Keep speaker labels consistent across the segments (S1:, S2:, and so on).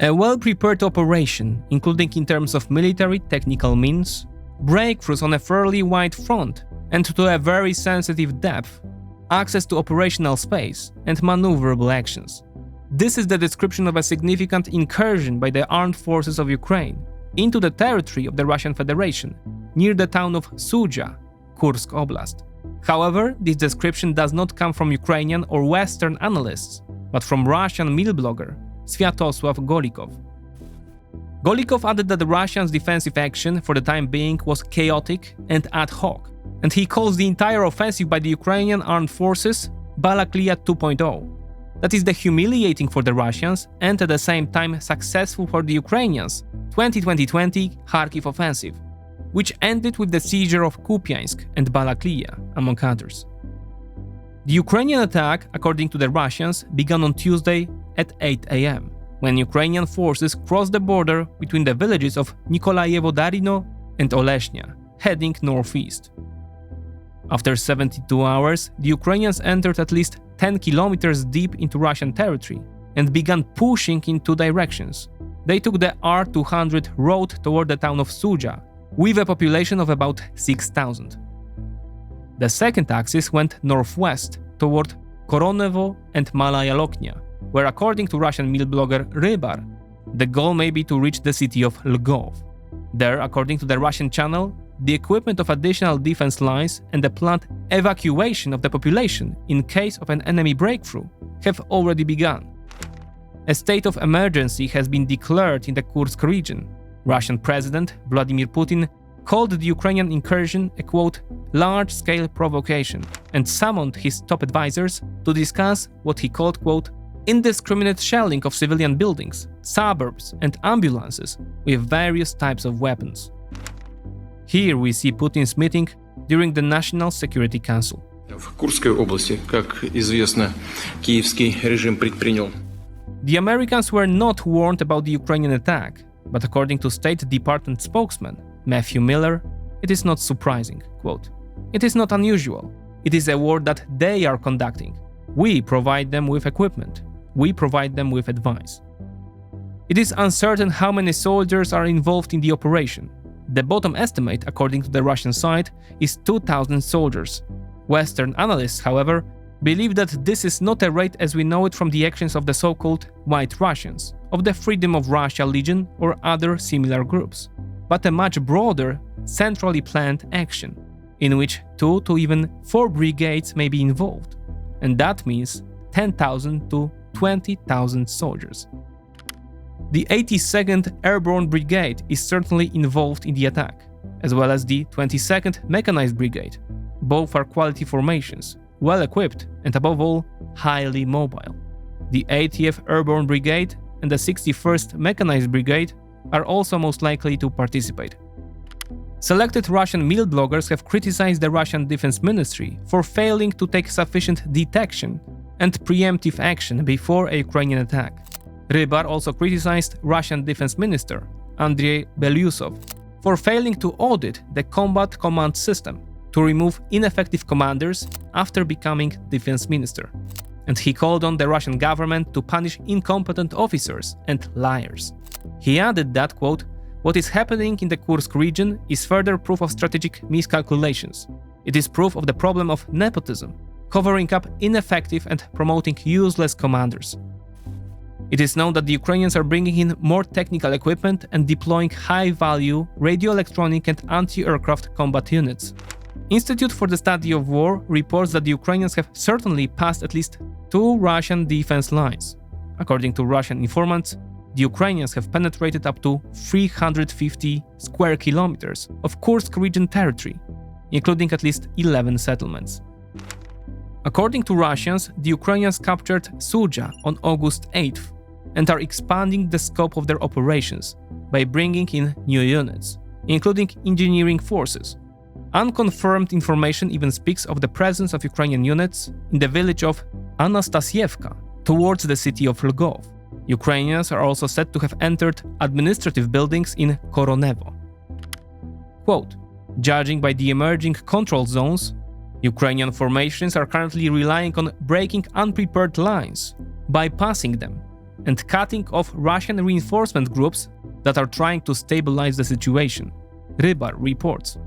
S1: A well-prepared operation, including in terms of military technical means, breakthroughs on a fairly wide front and to a very sensitive depth, access to operational space, and maneuverable actions. This is the description of a significant incursion by the armed forces of Ukraine into the territory of the Russian Federation, near the town of Sudzha, Kursk Oblast. However, this description does not come from Ukrainian or Western analysts, but from Russian meal blogger Sviatosław Golikov. Golikov added that the Russians' defensive action for the time being was chaotic and ad hoc, and he calls the entire offensive by the Ukrainian armed forces Balaklia 2.0. That is the humiliating for the Russians and at the same time successful for the Ukrainians 2020 Kharkiv offensive, which ended with the seizure of Kupiansk and Balaklia, among others. The Ukrainian attack, according to the Russians, began on Tuesday at 8 a.m., when Ukrainian forces crossed the border between the villages of Nikolaevo-Darino and Oleshnya, heading northeast. After 72 hours, the Ukrainians entered at least 10 kilometers deep into Russian territory and began pushing in two directions. They took the R200 road toward the town of Sudzha, with a population of about 6,000. The second axis went northwest toward Koronevo and Malaya Loknia, where, according to Russian meal blogger Rybar, the goal may be to reach the city of Lgov. There, according to the Russian channel, the equipment of additional defense lines and the planned evacuation of the population in case of an enemy breakthrough have already begun. A state of emergency has been declared in the Kursk region. Russian President Vladimir Putin called the Ukrainian incursion a, quote, large-scale provocation, and summoned his top advisors to discuss what he called, quote, indiscriminate shelling of civilian buildings, suburbs, and ambulances with various types of weapons. Here we see Putin's meeting during the National Security Council.
S2: В Курской области, как известно, киевский режим предпринял.
S1: The Americans were not warned about the Ukrainian attack, but according to State Department spokesman Matthew Miller, it is not surprising, quote, it is not unusual. It is a war that they are conducting. We provide them with equipment. We provide them with advice. It is uncertain how many soldiers are involved in the operation. The bottom estimate, according to the Russian side, is 2,000 soldiers. Western analysts, however, believe that this is not a raid as we know it from the actions of the so-called White Russians, of the Freedom of Russia Legion or other similar groups, but a much broader, centrally planned action, in which 2 to even 4 brigades may be involved, and that means 10,000 to 20,000 soldiers. The 82nd Airborne Brigade is certainly involved in the attack, as well as the 22nd Mechanized Brigade. Both are quality formations, well equipped and above all, highly mobile. The 80th Airborne Brigade and the 61st Mechanized Brigade are also most likely to participate. Selected Russian meal bloggers have criticized the Russian Defense Ministry for failing to take sufficient detection and preemptive action before a Ukrainian attack. Rybar also criticized Russian Defense Minister Andrei Belyusov for failing to audit the combat command system to remove ineffective commanders after becoming defense minister. And he called on the Russian government to punish incompetent officers and liars. He added that, quote, what is happening in the Kursk region is further proof of strategic miscalculations. It is proof of the problem of nepotism, covering up ineffective and promoting useless commanders. It is known that the Ukrainians are bringing in more technical equipment and deploying high-value radio-electronic and anti-aircraft combat units. Institute for the Study of War reports that the Ukrainians have certainly passed at least 2 Russian defense lines. According to Russian informants, the Ukrainians have penetrated up to 350 square kilometers of Kursk region territory, including at least 11 settlements. According to Russians, the Ukrainians captured Sudzha on August 8th and are expanding the scope of their operations by bringing in new units, including engineering forces. Unconfirmed information even speaks of the presence of Ukrainian units in the village of Anastasievka towards the city of Lgov. Ukrainians are also said to have entered administrative buildings in Koronevo. Quote, judging by the emerging control zones, Ukrainian formations are currently relying on breaking unprepared lines, bypassing them, and cutting off Russian reinforcement groups that are trying to stabilize the situation, Rybar reports.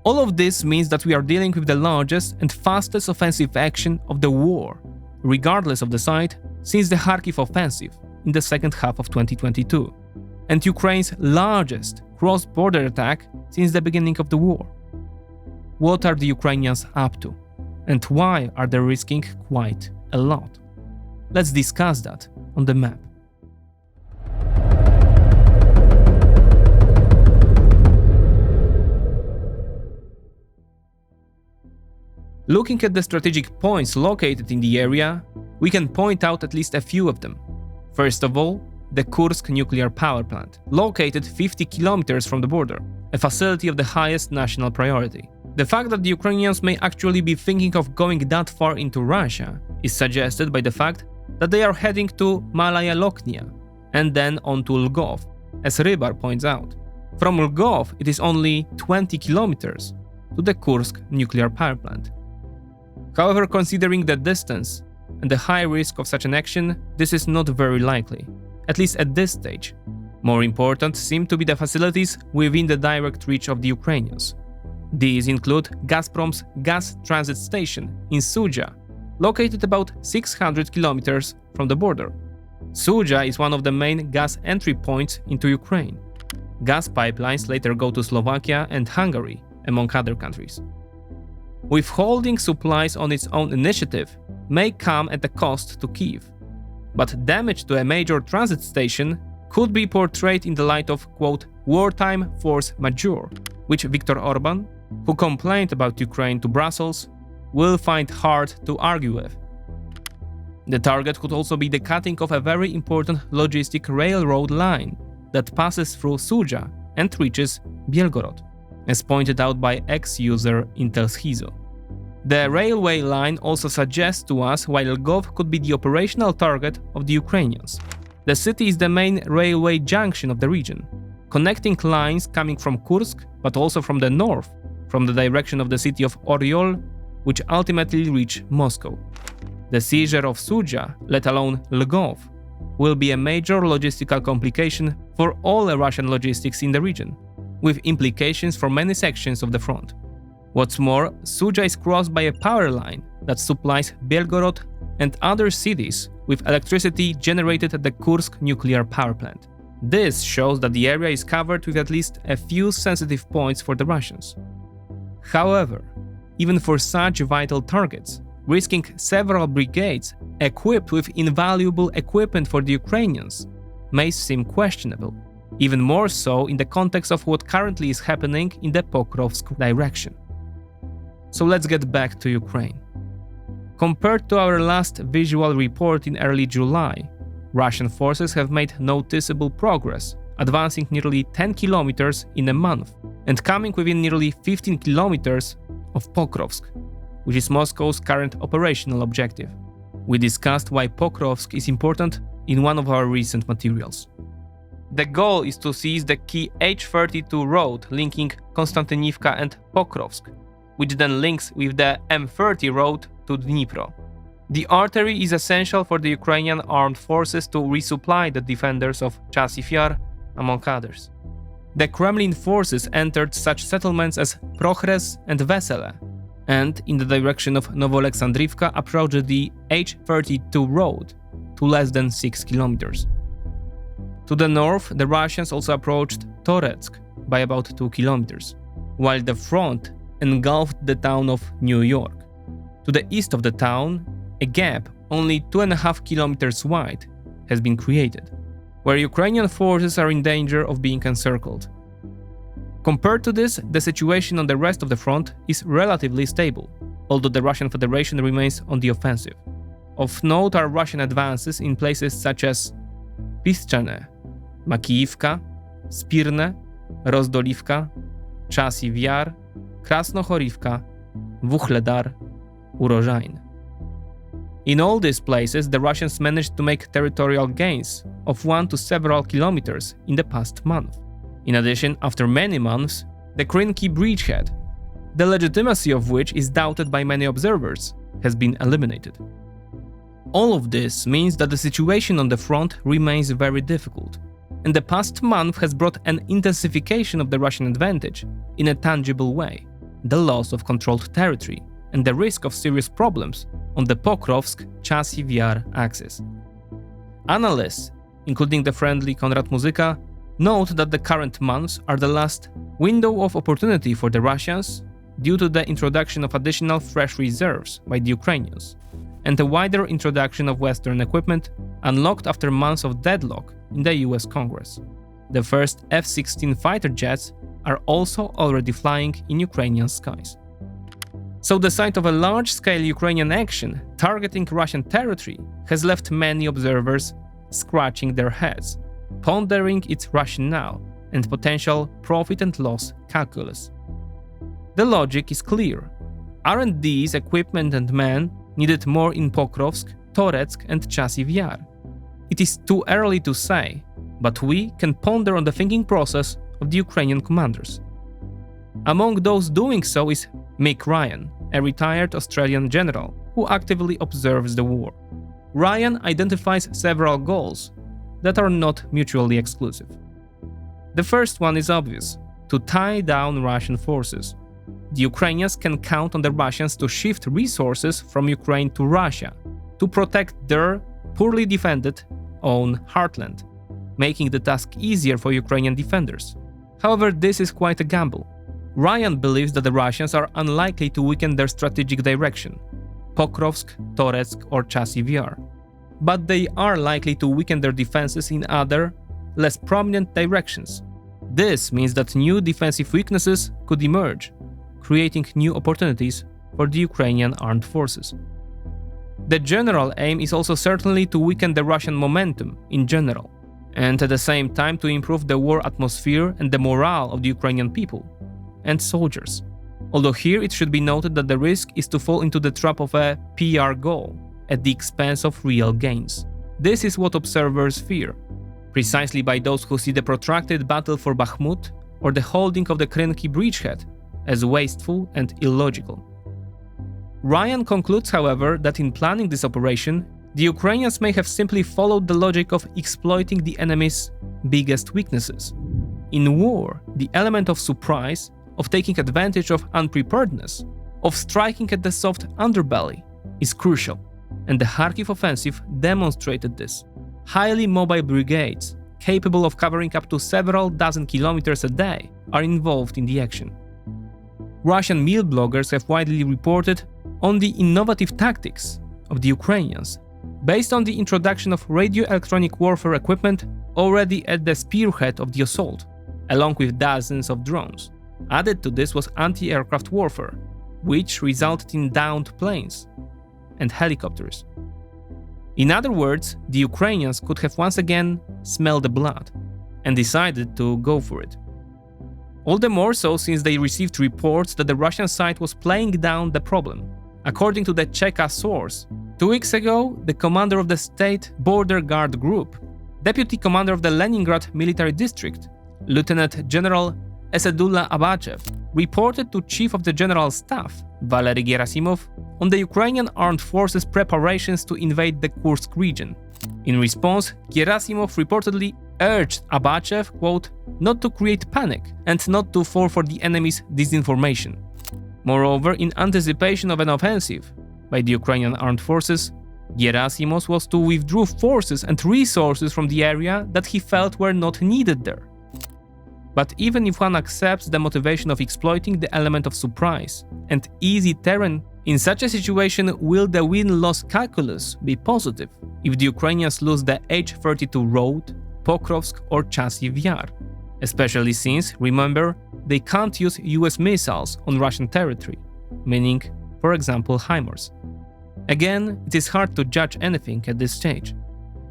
S1: All of this means that we are dealing with the largest and fastest offensive action of the war, regardless of the site, since the Kharkiv offensive in the second half of 2022, and Ukraine's largest cross-border attack since the beginning of the war. What are the Ukrainians up to, and why are they risking quite a lot? Let's discuss that on the map. Looking at the strategic points located in the area, we can point out at least a few of them. First of all, the Kursk nuclear power plant, located 50 kilometers from the border, a facility of the highest national priority. The fact that the Ukrainians may actually be thinking of going that far into Russia is suggested by the fact that they are heading to Malaya Lokhnia and then on to Lvov, as Rybar points out. From Lvov, it is only 20 kilometers to the Kursk nuclear power plant. However, considering the distance and the high risk of such an action, this is not very likely, at least at this stage. More important seem to be the facilities within the direct reach of the Ukrainians. These include Gazprom's gas transit station in Sudzha, located about 600 kilometers from the border. Sudzha is one of the main gas entry points into Ukraine. Gas pipelines later go to Slovakia and Hungary, among other countries. Withholding supplies on its own initiative may come at a cost to Kyiv, but damage to a major transit station could be portrayed in the light of, quote, wartime force majeure, which Viktor Orban, who complained about Ukraine to Brussels, will find hard to argue with. The target could also be the cutting of a very important logistic railroad line that passes through Sudzha and reaches Belgorod, as pointed out by ex-user Intelschizo. The railway line also suggests to us why Lvov could be the operational target of the Ukrainians. The city is the main railway junction of the region, connecting lines coming from Kursk, but also from the north, from the direction of the city of Oryol, which ultimately reach Moscow. The seizure of Sudzha, let alone Lvov, will be a major logistical complication for all Russian logistics in the region, with implications for many sections of the front. What's more, Sudzha is crossed by a power line that supplies Belgorod and other cities with electricity generated at the Kursk nuclear power plant. This shows that the area is covered with at least a few sensitive points for the Russians. However, even for such vital targets, risking several brigades equipped with invaluable equipment for the Ukrainians may seem questionable, even more so in the context of what currently is happening in the Pokrovsk direction. So let's get back to Ukraine. Compared to our last visual report in early July, Russian forces have made noticeable progress, advancing nearly 10 kilometers in a month and coming within nearly 15 kilometers of Pokrovsk, which is Moscow's current operational objective. We discussed why Pokrovsk is important in one of our recent materials. The goal is to seize the key H32 road linking Konstantinivka and Pokrovsk, which then links with the M30 road to Dnipro. The artery is essential for the Ukrainian armed forces to resupply the defenders of Chasiv Yar, among others. The Kremlin forces entered such settlements as Prochres and Vesele, and in the direction of Novoalexandrivka approached the H32 road to less than 6 kilometers. To the north, the Russians also approached Toretsk by about 2 kilometers, while the front engulfed the town of New York. To the east of the town, a gap only 2.5 kilometers wide has been created, where Ukrainian forces are in danger of being encircled. Compared to this, the situation on the rest of the front is relatively stable, although the Russian Federation remains on the offensive. Of note are Russian advances in places such as Piszczane, Makiivka, Spirne, Rozdolivka, Chasiv Yar, Krasnohorivka, Vuhledar, Urozhain. In all these places, the Russians managed to make territorial gains of 1 to several kilometers in the past month. In addition, after many months, the Krinky bridgehead, the legitimacy of which is doubted by many observers, has been eliminated. All of this means that the situation on the front remains very difficult, and the past month has brought an intensification of the Russian advantage in a tangible way: the loss of controlled territory and the risk of serious problems on the Pokrovsk-Chasiv Yar axis. Analysts, including the friendly Konrad Muzyka, note that the current months are the last window of opportunity for the Russians due to the introduction of additional fresh reserves by the Ukrainians and a wider introduction of Western equipment unlocked after months of deadlock in the US Congress. The first F-16 fighter jets are also already flying in Ukrainian skies. So the sight of a large-scale Ukrainian action targeting Russian territory has left many observers scratching their heads, pondering its rationale and potential profit and loss calculus. The logic is clear. Aren't these equipment and men needed more in Pokrovsk, Toretsk and Chasiv Yar? It is too early to say, but we can ponder on the thinking process of the Ukrainian commanders. Among those doing so is Mick Ryan, a retired Australian general who actively observes the war. Ryan identifies several goals that are not mutually exclusive. The first one is obvious: to tie down Russian forces. The Ukrainians can count on the Russians to shift resources from Ukraine to Russia to protect their poorly defended own heartland, making the task easier for Ukrainian defenders. However, this is quite a gamble. Ryan believes that the Russians are unlikely to weaken their strategic direction, Pokrovsk, Toretsk or Chasiv Yar, but they are likely to weaken their defenses in other, less prominent directions. This means that new defensive weaknesses could emerge, creating new opportunities for the Ukrainian armed forces. The general aim is also certainly to weaken the Russian momentum in general, and at the same time to improve the war atmosphere and the morale of the Ukrainian people and soldiers. Although here it should be noted that the risk is to fall into the trap of a PR goal at the expense of real gains. This is what observers fear, precisely by those who see the protracted battle for Bakhmut or the holding of the Krynki bridgehead as wasteful and illogical. Ryan concludes, however, that in planning this operation, the Ukrainians may have simply followed the logic of exploiting the enemy's biggest weaknesses. In war, the element of surprise, of taking advantage of unpreparedness, of striking at the soft underbelly, is crucial, and the Kharkiv offensive demonstrated this. Highly mobile brigades, capable of covering up to several dozen kilometers a day, are involved in the action. Russian meal bloggers have widely reported on the innovative tactics of the Ukrainians, based on the introduction of radio-electronic warfare equipment already at the spearhead of the assault, along with dozens of drones. Added to this was anti-aircraft warfare, which resulted in downed planes and helicopters. In other words, the Ukrainians could have once again smelled the blood and decided to go for it. All the more so since they received reports that the Russian side was playing down the problem. According to the Cheka source, 2 weeks ago, the commander of the State Border Guard Group, deputy commander of the Leningrad Military District, Lieutenant General Esedullah Abachev, reported to Chief of the General Staff, Valery Gerasimov, on the Ukrainian armed forces' preparations to invade the Kursk region. In response, Gerasimov reportedly urged Abachev, quote, not to create panic and not to fall for the enemy's disinformation. Moreover, in anticipation of an offensive by the Ukrainian armed forces, Gerasimov was to withdraw forces and resources from the area that he felt were not needed there. But even if one accepts the motivation of exploiting the element of surprise and easy terrain, in such a situation, will the win-loss calculus be positive if the Ukrainians lose the H-32 road, Pokrovsk or Chasiv Yar? Especially since, remember, they can't use US missiles on Russian territory, meaning, for example, HIMARS. Again, it is hard to judge anything at this stage.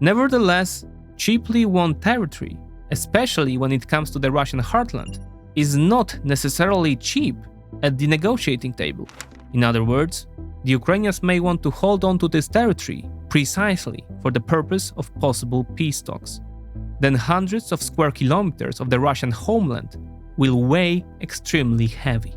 S1: Nevertheless, cheaply won territory, especially when it comes to the Russian heartland, is not necessarily cheap at the negotiating table. In other words, the Ukrainians may want to hold on to this territory precisely for the purpose of possible peace talks. Then hundreds of square kilometers of the Russian homeland will weigh extremely heavy.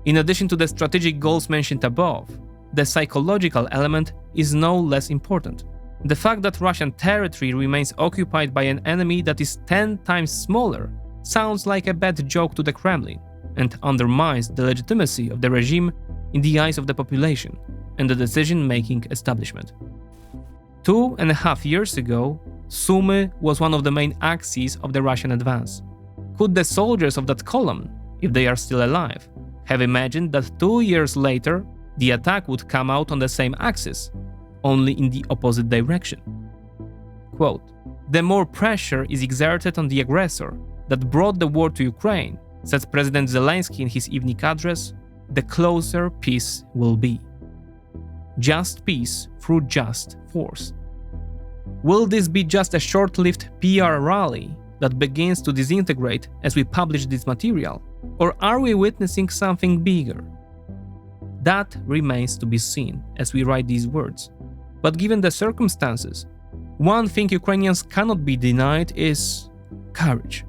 S1: In addition to the strategic goals mentioned above, the psychological element is no less important. The fact that Russian territory remains occupied by an enemy that is 10 times smaller sounds like a bad joke to the Kremlin and undermines the legitimacy of the regime in the eyes of the population and the decision-making establishment. 2.5 years ago, Sumy was one of the main axes of the Russian advance. Could the soldiers of that column, if they are still alive, have imagined that 2 years later the attack would come out on the same axis, only in the opposite direction? Quote, "The more pressure is exerted on the aggressor that brought the war to Ukraine," says President Zelensky in his evening address, "the closer peace will be. Just peace through just force." Will this be just a short-lived PR rally that begins to disintegrate as we publish this material, or are we witnessing something bigger? That remains to be seen as we write these words. But given the circumstances, one thing Ukrainians cannot be denied is courage.